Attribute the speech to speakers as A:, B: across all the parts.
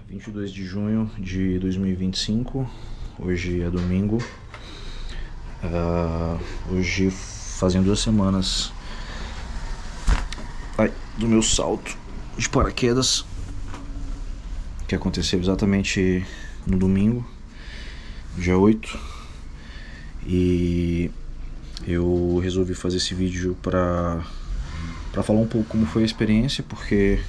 A: 22 de junho de 2025, hoje é domingo. Hoje fazem 2 semanas do meu salto de paraquedas, que aconteceu exatamente no domingo, dia 8. E eu resolvi fazer esse vídeo para falar um pouco como foi a experiência, porque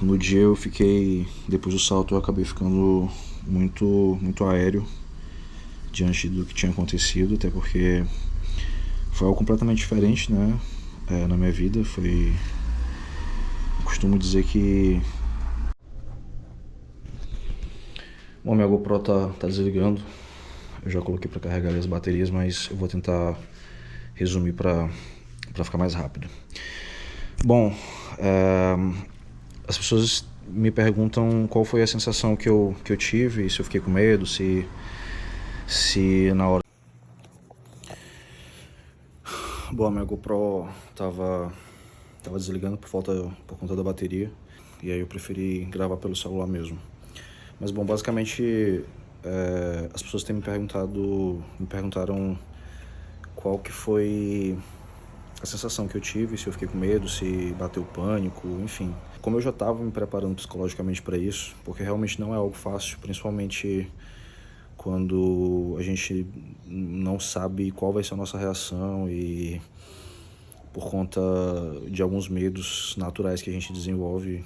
A: no dia eu fiquei, depois do salto eu acabei ficando muito aéreo diante do que tinha acontecido, até porque foi algo completamente diferente, né, na minha vida. Eu costumo dizer que... Bom, minha GoPro tá desligando, eu já coloquei para carregar as baterias, mas eu vou tentar resumir para ficar mais rápido. Bom, as pessoas me perguntam qual foi a sensação que eu tive, se eu fiquei com medo, se na hora... Bom, a minha GoPro tava desligando por conta da bateria, e aí eu preferi gravar pelo celular mesmo. Mas bom, basicamente as pessoas têm me perguntaram qual que foi a sensação que eu tive, se eu fiquei com medo, se bateu pânico, enfim. Como eu já estava me preparando psicologicamente para isso, porque realmente não é algo fácil, principalmente quando a gente não sabe qual vai ser a nossa reação e por conta de alguns medos naturais que a gente desenvolve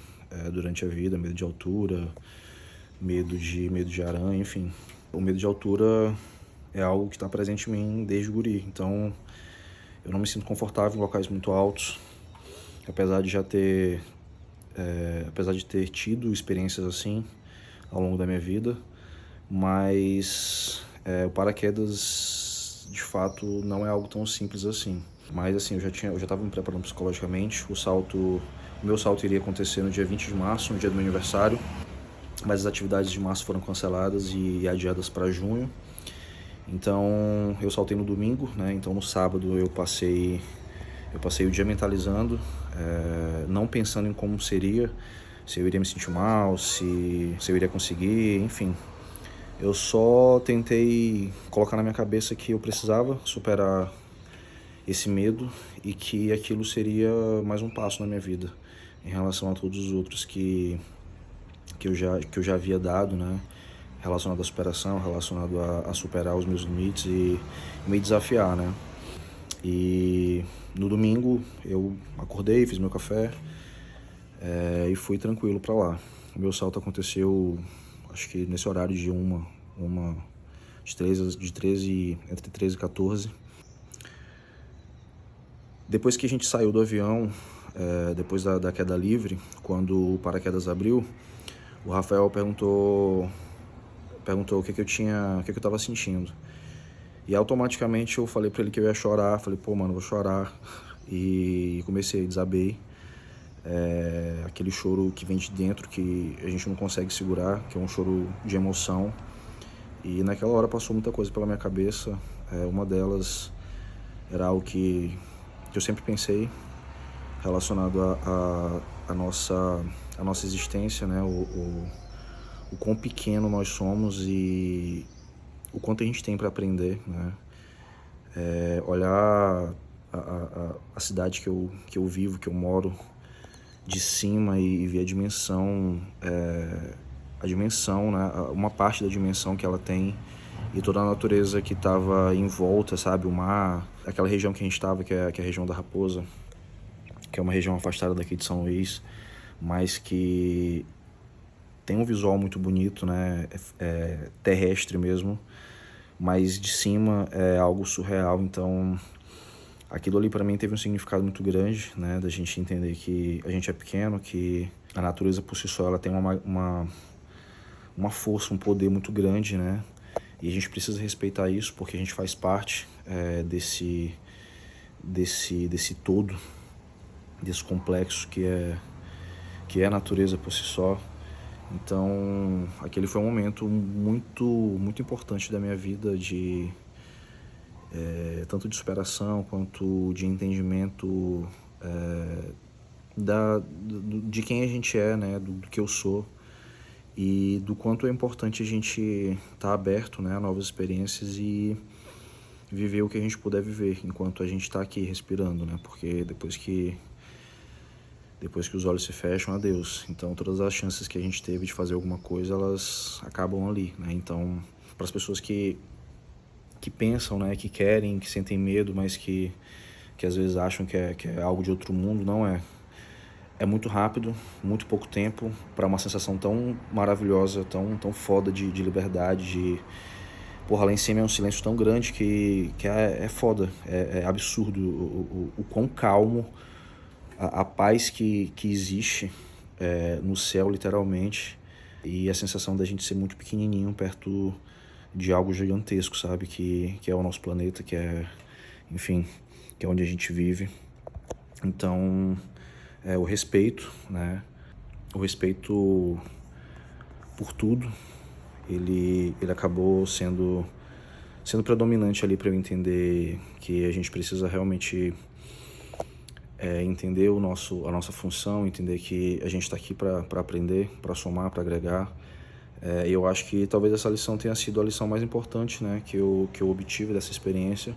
A: durante a vida, medo de altura, medo de aranha, enfim. O medo de altura é algo que está presente em mim desde guri, então eu não me sinto confortável em locais muito altos, apesar de ter tido experiências assim ao longo da minha vida, mas o paraquedas de fato não é algo tão simples assim. Mas assim, eu já estava me preparando psicologicamente. O meu salto iria acontecer no dia 20 de março, no dia do meu aniversário, mas as atividades de março foram canceladas e adiadas para junho. Então eu saltei no domingo, né? Então no sábado eu passei o dia mentalizando, não pensando em como seria, se eu iria me sentir mal, se eu iria conseguir, enfim. Eu só tentei colocar na minha cabeça que eu precisava superar esse medo e que aquilo seria mais um passo na minha vida em relação a todos os outros que eu já havia dado, né? Relacionado à superação, relacionado a superar os meus limites e me desafiar, né? E no domingo eu acordei, fiz meu café e fui tranquilo para lá. O meu salto aconteceu, acho que nesse horário de entre 13 e 14. Depois que a gente saiu do avião, depois da queda livre, quando o paraquedas abriu, o Rafael perguntou o que eu tava sentindo. E automaticamente eu falei pra ele que eu ia chorar. Falei, pô, mano, vou chorar. E comecei, desabei. Aquele choro que vem de dentro, que a gente não consegue segurar, que é um choro de emoção. E naquela hora passou muita coisa pela minha cabeça. Uma delas era algo que eu sempre pensei, relacionado à nossa existência, né? O quão pequeno nós somos e o quanto a gente tem para aprender, né? Olhar a cidade que eu vivo, que eu moro, de cima e ver a dimensão, né? Uma parte da dimensão que ela tem e toda a natureza que estava em volta, sabe? O mar, aquela região que a gente estava, que é a região da Raposa, que é uma região afastada daqui de São Luís, mas que tem um visual muito bonito, né? Terrestre mesmo, mas de cima é algo surreal. Então aquilo ali para mim teve um significado muito grande, né? Da gente entender que a gente é pequeno, que a natureza por si só ela tem uma força, um poder muito grande, né? E a gente precisa respeitar isso, porque a gente faz parte desse todo, desse complexo que é a natureza por si só. Então aquele foi um momento muito importante da minha vida, tanto de superação quanto de entendimento de quem a gente é, né? Do que eu sou. e do quanto é importante a gente estar aberto, né, a novas experiências e viver o que a gente puder viver enquanto a gente está aqui respirando, né? Porque depois que os olhos se fecham, adeus. Então todas as chances que a gente teve de fazer alguma coisa, elas acabam ali, né? Então, para as pessoas que pensam, né, que querem, que sentem medo, mas que às vezes acham que é algo de outro mundo, não é. É muito rápido, muito pouco tempo, para uma sensação tão maravilhosa, tão foda de liberdade, de... Porra, lá em cima é um silêncio tão grande que é foda, é absurdo o quão calmo, a paz que existe no céu, literalmente, e a sensação da gente ser muito pequenininho perto de algo gigantesco, sabe? Que é o nosso planeta, enfim, que é onde a gente vive. Então, o respeito, né? O respeito por tudo, ele acabou sendo predominante ali para eu entender que a gente precisa realmente entender a nossa função, entender que a gente está aqui para aprender, para somar, para agregar. E eu acho que talvez essa lição tenha sido a lição mais importante, né, que eu obtive dessa experiência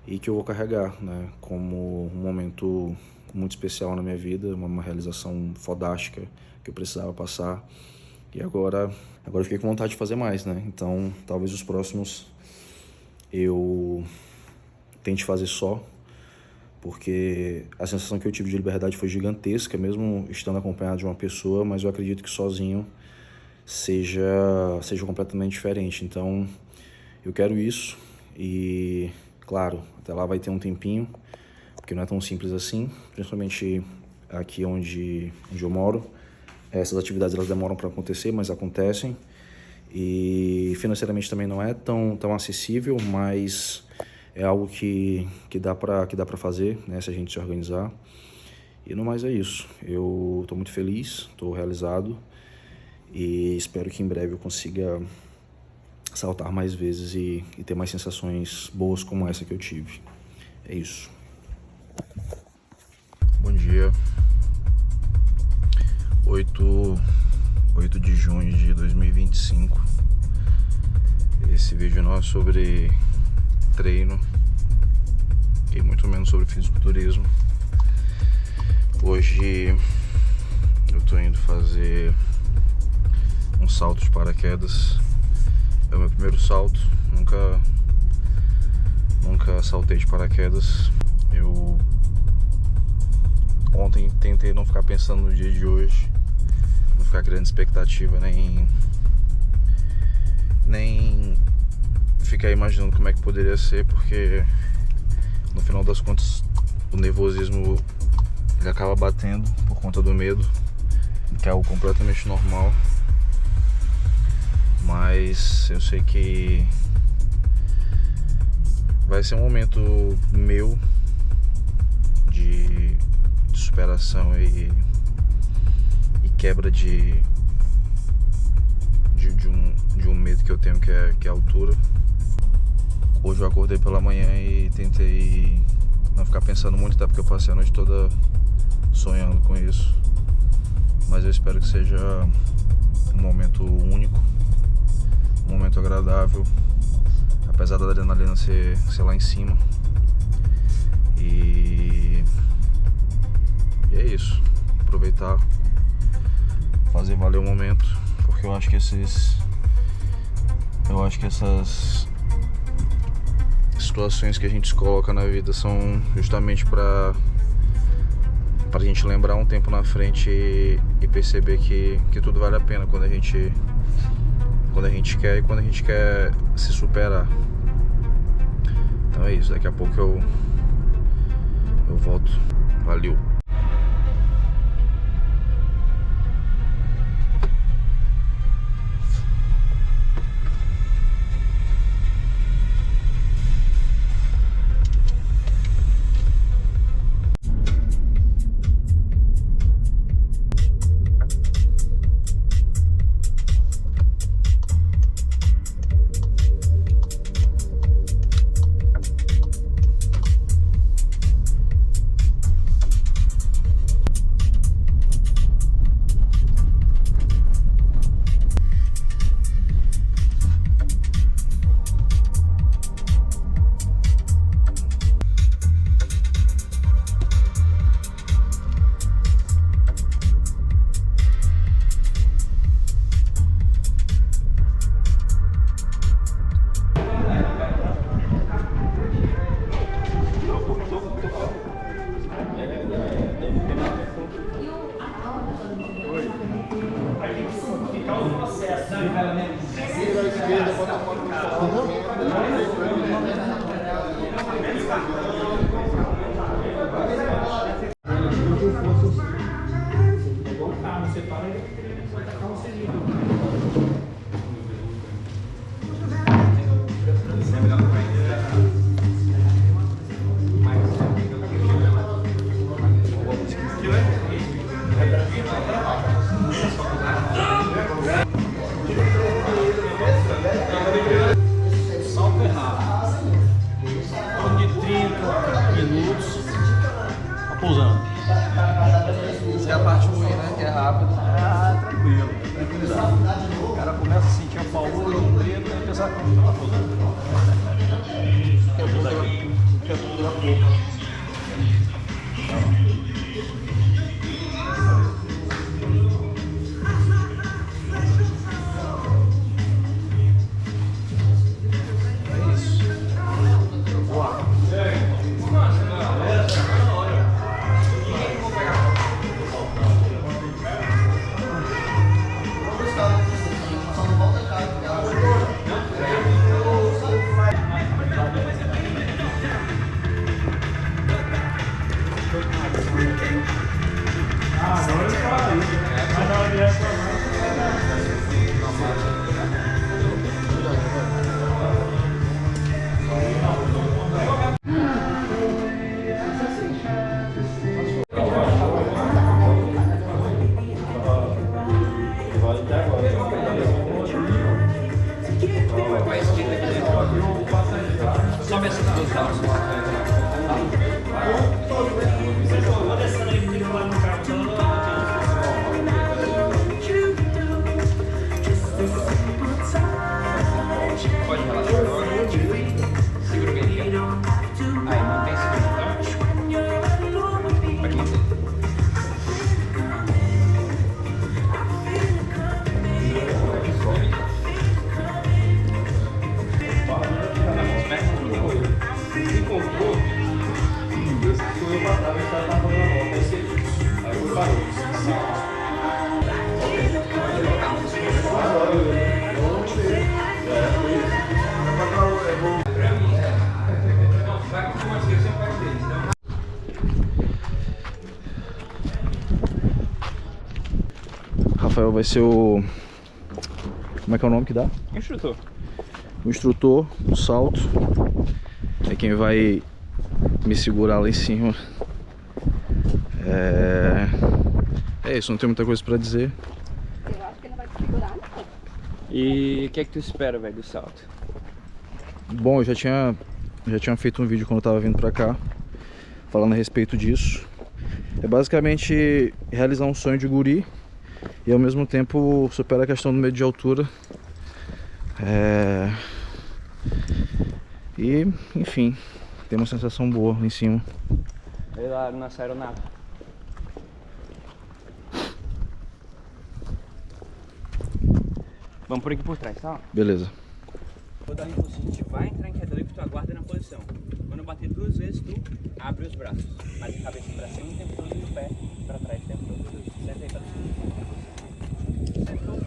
A: e que eu vou carregar, né, como um momento muito especial na minha vida, uma realização fodástica que eu precisava passar. E agora eu fiquei com vontade de fazer mais, né? Então, talvez os próximos eu tente fazer só, porque a sensação que eu tive de liberdade foi gigantesca, mesmo estando acompanhado de uma pessoa, mas eu acredito que sozinho seja completamente diferente. Então, eu quero isso e, claro, até lá vai ter um tempinho, porque não é tão simples assim, principalmente aqui onde eu moro. Essas atividades elas demoram para acontecer, mas acontecem. E financeiramente também não é tão acessível, mas é algo que dá para fazer, né, se a gente se organizar. E no mais é isso. Eu estou muito feliz, estou realizado e espero que em breve eu consiga saltar mais vezes e ter mais sensações boas como essa que eu tive. É isso. Bom dia. 8 de junho de 2025. Esse vídeo não é sobre treino e muito menos sobre fisiculturismo. Hoje eu tô indo fazer um salto de paraquedas. É o meu primeiro salto, nunca saltei de paraquedas. Eu ontem tentei não ficar pensando no dia de hoje, não ficar criando expectativa, nem ficar imaginando como é que poderia ser, porque no final das contas o nervosismo ele acaba batendo por conta do medo, que é algo completamente normal. Mas eu sei que vai ser um momento meu de superação e quebra de um medo que eu tenho, que é a altura. Hoje eu acordei pela manhã e tentei não ficar pensando muito, até porque eu passei a noite toda sonhando com isso. Mas eu espero que seja um momento único, um momento agradável, apesar da adrenalina ser lá em cima. E é isso, aproveitar, fazer valer o momento, porque eu acho que essas situações que a gente se coloca na vida são justamente pra gente lembrar um tempo na frente e perceber que tudo vale a pena quando a gente quer e quando a gente quer se superar. Então é isso, daqui a pouco eu volto. Valeu!
B: Pousando.
C: Essa é a parte ruim, né? Que é rápido.
B: Ah, tranquilo, tranquilidade. O cara começa a sentir a paura no dedo e pensar que não está pousando.
C: Quer durar pouco.
B: Sobe essas duas calças. Pode relaxar agora. Segura bem aqui. Aí, mantém seguro, tá? Pode manter.
A: Rafael vai ser o... Como é que é o nome que dá?
B: Instrutor.
A: O instrutor do salto. É quem vai me segurar lá em cima. É isso, não tem muita coisa pra dizer.
D: Eu acho que ele vai te segurar, não.
B: E o que é que tu espera, velho, do salto?
A: Bom, eu já tinha feito um vídeo quando eu tava vindo pra cá, falando a respeito disso. É basicamente realizar um sonho de guri e ao mesmo tempo superar a questão do medo de altura. E, enfim, tem uma sensação boa lá em cima.
B: Olha lá, nossa aeronave. Vamos por aqui por trás, tá?
A: Beleza.
B: Vou dar um impulso, a gente vai entrar em queda livre, tu aguarda na posição. Quando eu bater 2 vezes, tu abre os braços. Bate a cabeça pra cima o tempo todo e o pé pra trás o tempo todo. Senta aí pra cima. Sentou,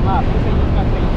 B: lá, puxa a gente pra frente.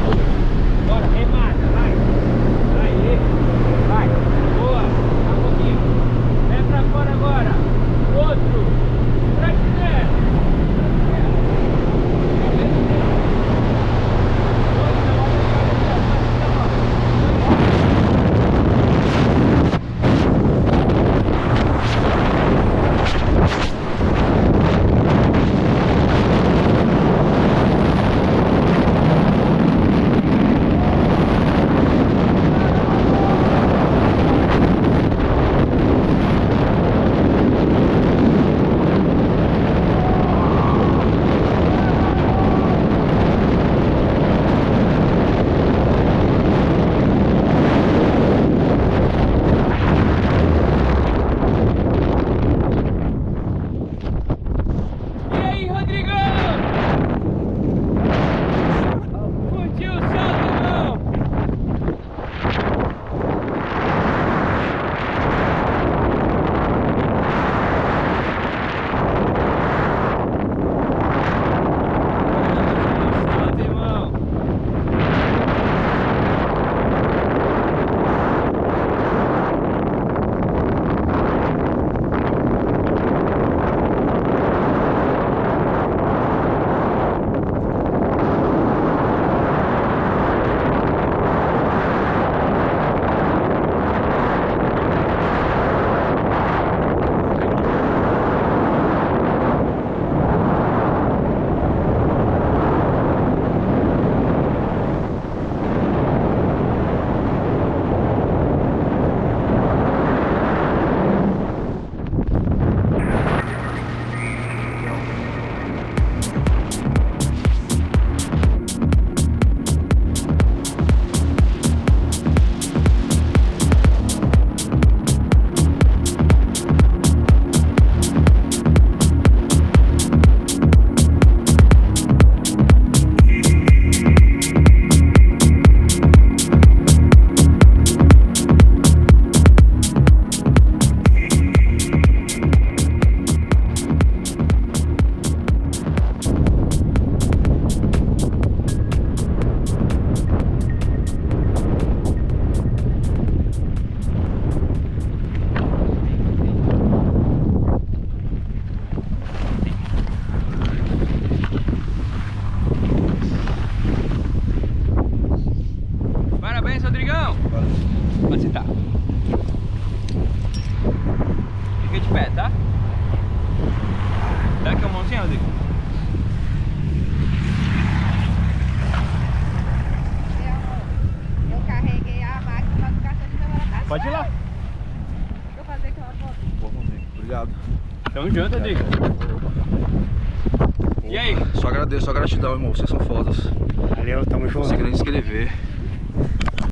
B: pé, tá? Dá aqui a mãozinha, Rodrigo.
D: Eu carreguei a máquina do cartão de memória.
B: Pode ir lá.
D: Deixa eu fazer aqui uma foto.
A: Boa, Rodrigo. Obrigado.
B: Tamo junto, Rodrigo. E aí?
A: Só agradeço, só gratidão, irmão. Vocês são fodas.
B: Valeu, tamo junto.
A: Consegui nem escrever.